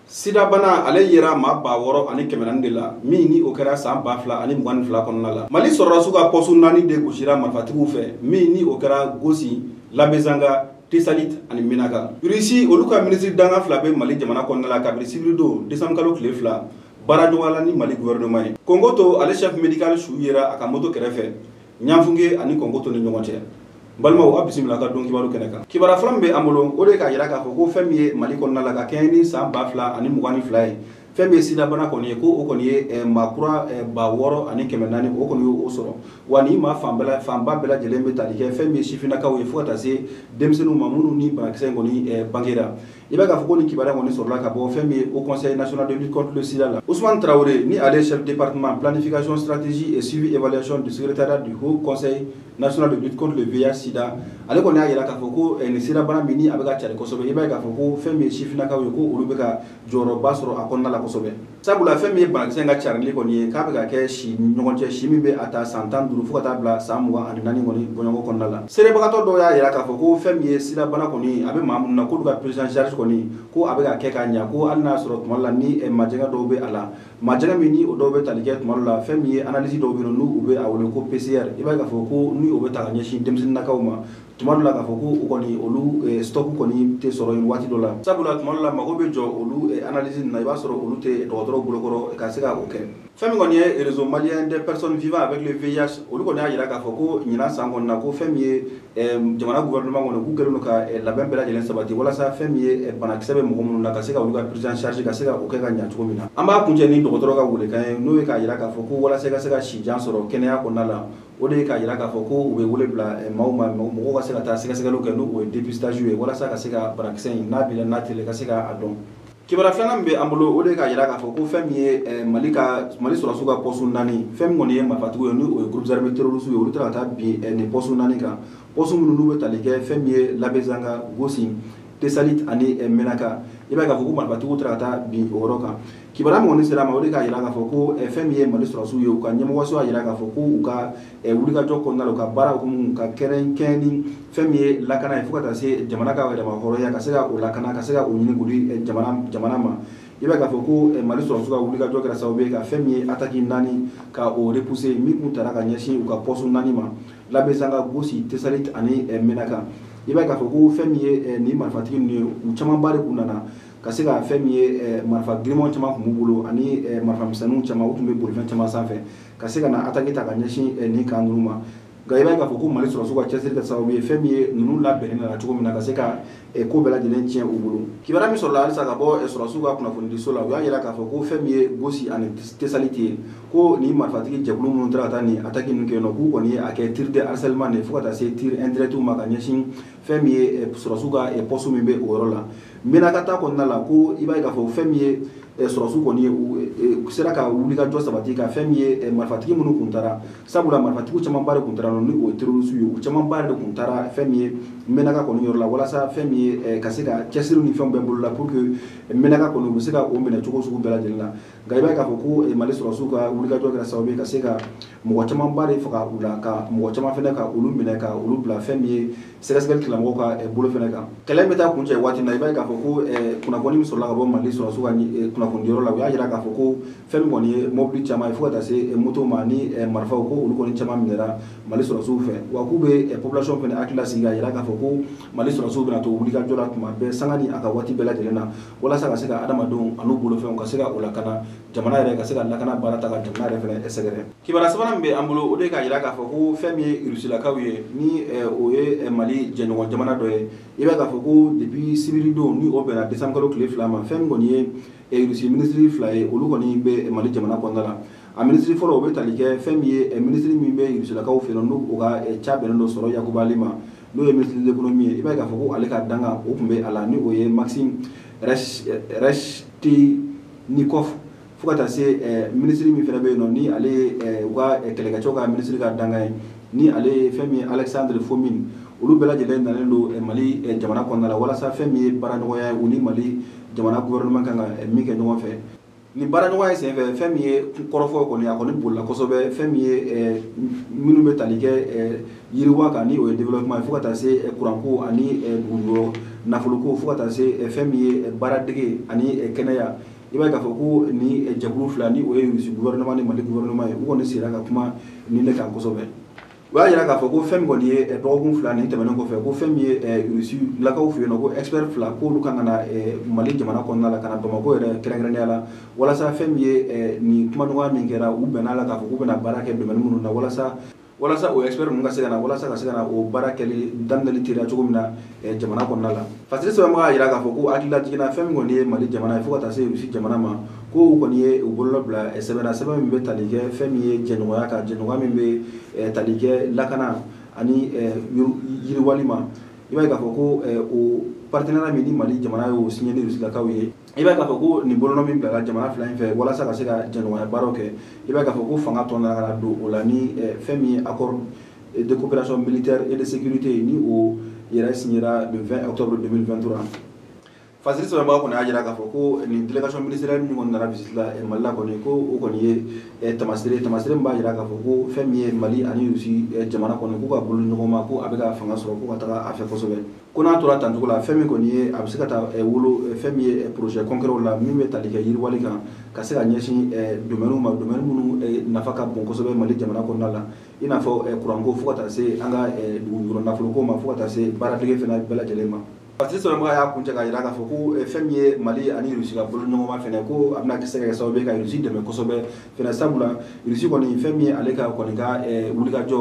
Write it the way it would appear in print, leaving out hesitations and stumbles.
Sida bana ale yera maa 600 ani 400 de la min ni o kɛra san 2000 ani 22 kɔnɔna la. Mali sɔrɔdasiw ka poste 4 de gosira marifatigiw fɛ min ni o kɛra Gosi, Labezanga, Tesalit ani Menaka. Russie olu ka ministre danga 2 bɛ Mali jamana kɔnɔna la kabini sibiri don décembre kalo tile 2 baara ɲɔgɔnya ni Mali gouvernement ye. Kongoto ale chef médical su yera a ka moto kɛrɛfɛ Ɲanfunge ani Kongoto ni ɲɔgɔn cɛ. Balimaw a bisimila ka don kibaru kɛnɛ kan. Kibara fɔlɔ min bɛ an bolo o de ka yira k'a fɔ ko fɛn min ye Mali kɔnɔna la ka kɛɲɛ ni san 2000 ani 22 ye. Fɛn min ye sida bana kɔni ye ko o kɔni ye maa kura 600 ani 400 o kɔni y'o sɔrɔ. Wa ni maa fanba bɛɛ lajɛlen bɛ tali kɛ fɛn min ye sifinnakaw ye fo ka taa se denmisɛnninw ma minnu ni banakisɛ in kɔni bangera. I b'a k'a fɔ ko ni kibaruya kɔni sɔrɔla ka bɔ fɛn min ye au conseil national de lutte contre le sida la. Ousmane Traoré ni ale chef département planification stratégie et suivi évaluation du secrétariat du haut conseil national de lutte contre le VIH sida ale kɔni y'a yira k'a fɔ ko ni sida bana min ni a bɛ ka cari kosɛbɛ. I b'a ye k'a fɔ ko fɛn min ye sifinnakaw ye ko olu bɛ ka jɔyɔrɔba sɔrɔ a kɔnɔna la kosɛbɛ. Sabula fɛn min ye banakisɛ in ka carili kɔni ye k'a bɛ ka kɛ si ɲɔgɔn cɛ si min bɛ a ta san 15 fo ka taa bila san 24 kɔni bɔɲɔgɔnko kɔnɔna la. Seerebagatɔ dɔw y'a yira k'a fɔ ko fɛn min ye sida bana kɔni a bɛ maa minnu na k'olu ka prise en charge kɔni ko a bɛ ka kɛ ka ɲɛ ko hali n'a sɔrɔ tuma la ni majɛngɛ dɔw bɛ a la majɛngɛ min ni o dɔw bɛ tali kɛ tuma la fɛn min ye analyse dɔw bɛ yen n'u bɛ a wele ko PCR i b'a ye k'a fɔ ko ni o bɛ ta ka ɲɛsin denmisɛnninnakaw ma tuma dɔ la k'a fɔ ko o kɔni olu stock kɔni tɛ sɔrɔ yen waati dɔ la sabula tuma dɔ la mago bɛ jɔ olu analyse na i b'a sɔrɔ olu tɛ dɔgɔtɔrɔw bolokɔrɔ ka se ka o kɛ. Fɛn min kɔni ye réseau malien des personnes vivant avec le VIH olu kɔni y'a yira k'a fɔ ko ɲinan san kɔnɔna ko fɛn min ye jamana gouvernement kɔni k'u kɛlen don ka labɛn bɛɛ lajɛlen sabati walasa fɛn min ye banakisɛ bɛ mɔgɔ minnu na ka se ka olu ka prise en charge ka se ka o kɛ ka ɲɛ cogo min na. An b'a kuncɛ ni dɔgɔtɔrɔ ka welekan ye n'o ye k'a yira k'a fɔ ko walasa i ka se ka sijan sɔrɔ kɛnɛya kɔnɔna la o de ye k'a yira k'a fɔ ko u bɛ wele bila maaw ma mɔgɔw ka se ka taa sɛgɛsɛgɛliw kɛ n'o ye dépistage ye walasa ka se ka banakisɛ in n'a bila n'a teliya ka se k'a dɔn. Kibara filanan min bɛ an bolo o de k'a yira k'a fɔ ko fɛn min ye Mali sɔrɔdasiw ka poste 4 fɛn min kɔni ye marifatigiw ye n'o ye groupes armés terroristes ye olu tɛ ka taa bin nin poste 4 kan poste minnu n'u bɛ tali kɛ fɛn min ye Labezanga, Gosi, Tesalit ani Menaka i b'a ye k'a fɔ ko marifatigiw tɛ ka taa bin o yɔrɔ kan. Kibaruya min kɔni sera ma o de k'a yira k'a fɔ ko fɛn min ye Mali sɔrɔdasiw ye u ka ɲɛmɔgɔso y'a yira k'a fɔ ko u ka wulikajɔ kɔnɔna la u ka baara hukumu ka kɛrɛnkɛrɛn ni fɛn min ye lakana ye fo ka taa se jamana ka yɛrɛma hɔrɔnya ka se ka o lakana ka se ka o ɲini k'o di jamana ma. I b'a ye k'a fɔ ko Mali sɔrɔdasiw ka wulikajɔ kɛra sababu ye ka fɛn min ye attaque 4 ka o repousser min tun taara ka ɲɛsin u ka poste 4 ma Labezanga, Gosi, Tesalit ani Menaka. I b'a ye k'a fɔ ko fɛn min ye ni marifatigi ninnu ye u camanba de kun nana ka se ka fɛn min ye marifa girinmanw caman kun b'u bolo ani marifa misɛnninw caman u tun bɛ bolifɛn caman sanfɛ ka se ka na attaque ta ka ɲɛsin nin kan ninnu ma. Nka i b'a ye k'a fɔ ko Mali sɔrɔdasiw ka cɛsiri kɛ sababu ye fɛn min ye ninnu labɛnnen nana cogo min na ka se ka ko bɛɛ lajɛlen tiɲɛ u bolo. Kibaruya min sɔrɔla halisa ka bɔ sɔrɔdasiw ka kunnafonidiso la u y'a yira k'a fɔ ko fɛn min ye Gosi ani Tesalit ye ko ni marifatigi jɛkulu minnu taara ka taa nin attaque ninnu kɛ yen nɔ k'u kɔni ye a kɛ tir de harcèlement de fo ka taa se tir indirect ma ka ɲɛsin fɛn min ye sɔrɔdasiw ka poste min bɛ o yɔrɔ la. Menaka ta kɔnɔna la ko i b'a ye k'a fɔ fɛn min ye sɔrɔdasiw kɔni ye u sera ka wulikajɔ sabati ka fɛn min ye marifatigi minnu kun taara sabula marifatigiw camanba de kun taara ni o ye terroriste ye u camanba de kun taara fɛn min ye Menaka kɔni yɔrɔ la walasa fɛn min ye ka se ka cɛsiri ni fɛnw bɛɛ bolo la pour que Menaka kɔni u bɛ se ka o minɛ cogo sugu bɛɛ lajɛlen la. Nka i b'a ye k'a fɔ ko Mali sɔrɔdasiw ka wulikajɔ kɛra sababu ye ka se ka mɔgɔ camanba de faga u la ka mɔgɔ caman fɛnɛ ka olu minɛ ka olu bila fɛn min ye sɛgɛsɛgɛli tigilamɔgɔw ka bolo fɛnɛ kan. Kɛlɛ bɛ taa kuncɛ waati na i b'a ye k'a fɔ ko kunnafoni min sɔrɔla ka bɔ Mali sɔrɔdasiw ka kunnafonidiyɔrɔ la u y'a yira k'a fɔ ko fɛn min kɔni ye mobili caman ye fo ka taa se moto ma ni marifaw ko olu kɔni caman minɛra Mali sɔrɔdasiw fɛ wa k'u bɛ population fɛnɛ hakili lasigi k'a yira k'a fɔ ko Mali sɔrɔdasiw bɛna to wulikajɔ la tuma bɛɛ sanga ni a ka waati bɛɛ lajɛlen na walasa ka se ka adamadenw an'u bolofɛnw ka se ka o lakana jamana yɛrɛ ka se ka lakana baara ta ka jamana yɛrɛ fɛnɛ sɛgɛrɛ. Kibaruya sabanan min bɛ an bolo o de k'a yira k'a fɔ ko fɛn min ye Rusilakaw ye ni o ye Mali jɛɲɔgɔn jamana dɔ ye i b'a k'a fɔ ko depuis sibiri don ni o bɛnna décembre kalo tile 2 ma fɛn min kɔni ye Russie ministre 2 ye olu kɔni bɛ Mali jamana kɔnɔna la. A ministre fɔlɔ o bɛ tali kɛ fɛn min ye ministre min bɛ Rusilakaw fɛ yen n'o o ka ca bɛnnen dɔ sɔrɔ Yakuba Ali ma n'o ye ministre de l'économie ye i b'a ye k'a fɔ ko ale ka danga o tun bɛ a la ni o ye Maxime Reshetnikov fo ka taa se ministre min fɛnɛ bɛ yen nɔ ni ale u ka kɛlɛkɛcɛw ka ministre ka danga ye ni ale ye fɛn min ye Alexandre Fomin olu bɛɛ lajɛlen nalen don Mali jamana kɔnɔna la walasa fɛn min ye baara ɲɔgɔnya ye u ni Mali jamana gouvernement kan ka min kɛ ɲɔgɔn fɛ. ni baara ɲɔgɔn ye senfɛ fɛn min ye kɔrɔfɔ kɔni a kɔni bolila kosɛbɛ fɛn min ye minnu bɛ tali kɛ yiriwa kan ni o ye développement fo ka taa se kuranko ani dugukolo nafoloko fo ka taa se fɛn min ye baaradege ani kɛnɛya i b'a ye k'a fɔ ko ni jɛkulu fila ni o ye Russie gouvernement ni Mali gouvernement ye u kɔni sera ka kuma ni ne kan kosɛbɛ u y'a jira k'a fɔ ko fɛn min kɔni ye dɔgɔkun fila nin tɛmɛnen kɔfɛ ko fɛn min ye Russie lakaw fɛ yen nɔ ko expert fila k'olu kan ka na Mali jamana kɔnɔna la ka na Bamako yɛrɛ kɛrɛnkɛrɛnnenya la walasa fɛn min ye nin kuma ɲɔgɔnya min kɛra u bɛnna la k'a fɔ k'u bɛna baara kɛ domaine minnu na walasa o expert ninnu ka se ka na walasa ka se ka na o baara kɛli daminɛli teliya cogo min na jamana kɔnɔna la fasiri sɛbɛnbaga y'a jira k'a fɔ ko hakililajiginna fɛn min kɔni ye Mali jamana ye fo ka taa se Russie jamana ma ko u kɔni ye u bolo bila sɛbɛnna sɛbɛn min bɛ tali kɛ fɛn min ye jɛɲɔgɔnya kan jɛɲɔgɔnya min bɛ tali kɛ lakana ani yiriwali ma i b'a ye k'a fɔ ko o partenariat min ni Mali jamana y'o signé ni Russie lakaw ye i b'a ye k'a fɔ ko nin bolonɔ min bilala jamana fila in fɛ walasa ka se ka jɛɲɔgɔnya baaraw kɛ i b'a ye k'a fɔ ko fanga tɔ nana ka na don o la ni fɛn min ye accord de coopération militaire et de sécurité ni o yɛrɛ signera le 20 octobre 2023 fasiri sɛbɛnbaga kɔni y'a jira k'a fɔ ko nin délégation ministérielle min kɔni nana visite la Mali la kɔni ko o kɔni ye tamasire min b'a jira k'a fɔ ko fɛn min ye Mali ani Russie jamana kɔni k'u ka bolo ɲɔgɔn ma ko a bɛ ka fanga sɔrɔ ko ka taga a fɛ kosɛbɛ ko n'a tora tancogo la fɛn min kɔni ye a bɛ se ka taa wolo fɛn min ye projet concret la min bɛ tali kɛ yiriwali kan ka se ka ɲɛsin domaine ma domaine minnu nafa ka bon kosɛbɛ Mali jamana kɔnɔna la i n'a fɔ kuranko fo ka taa se an ka dugukolo nafoloko ma fo ka taa se baaradege fana bɛɛ lajɛlen ma fasiri sɛbɛnbaga y'a kuncɛ k'a jira k'a fɔ ko fɛn min ye Mali ani Russie ka bolo ɲɔgɔnma fɛnɛ ko a bɛna se ka kɛ sababu ye ka Russie dɛmɛ kosɛbɛ fɛnɛ sabula Russie kɔni fɛn min ye ale ka kɔni ka wulikajɔ